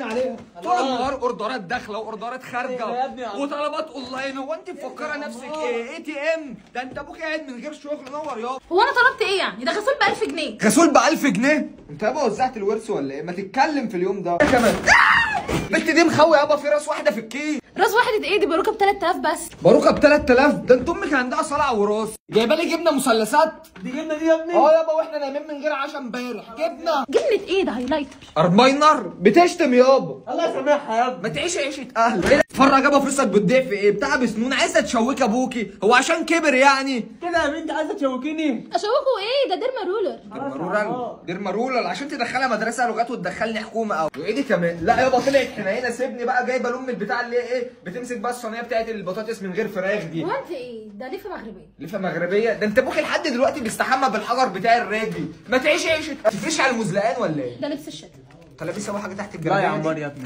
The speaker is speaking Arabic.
عليها طول النهار اوردرات داخله واوردرات خارجه يا ابني وطلبات اونلاين. هو انت مفكره نفسك ايه ATM؟ ده انت ابوك قاعد من غير شغل. نور يابا. هو انا طلبت ايه يعني؟ ده غسول ب 1000 جنيه. غسول ب 1000 جنيه؟ انت يابا وزعت الورث ولا ايه؟ ما تتكلم في اليوم ده كمان. البنت دي مخوي يابا في راس واحده في الكيس. راس واحده ايه؟ دي باروكه ب 3000 بس. باروكه ب 3000؟ ده انت امك عندها صلع وراس. جايبه لي جبنه مثلثات؟ دي جبنه دي يا ابني؟ يابا واحنا نايمين من غير عشاء امبارح. جبنه ايه؟ ده هايلايتر. ارباينر بتشتم يابا. الله يسامحها يا ابني. ما تعيش عيشه اهل. ايه اتفرج يابا فلوسك بتضيع في ايه؟ بتاع بسنون عايزه تشوك ابوكي. هو عشان كبر يعني كده يا بنتي عايزه تشوكيني؟ اشوفه ايه؟ ده ديرما رولر. ديرما رولر عشان تدخلها مدرسه لغات وتدخلني حكومه او وايه دي كمان. لا يابا طلعت حنينه. سيبني بقى. جايبه لام البتاع اللي هي ايه بتمسك بقى الصينيه بتاعت البطاطس من غير فراخ دي. هو انت ايه؟ ده لفه مغربيه. لفه مغربيه؟ ده انت ابوكي لحد دلوقتي بيستحمى بالحجر بتاع الراجل. ما تعيش عيشه. تفرش على المزلقان ولا ايه؟ ده لبس الشتاء. انت لابس يابا حاجه تحت لا الجلابيه يا عمار يا ابني.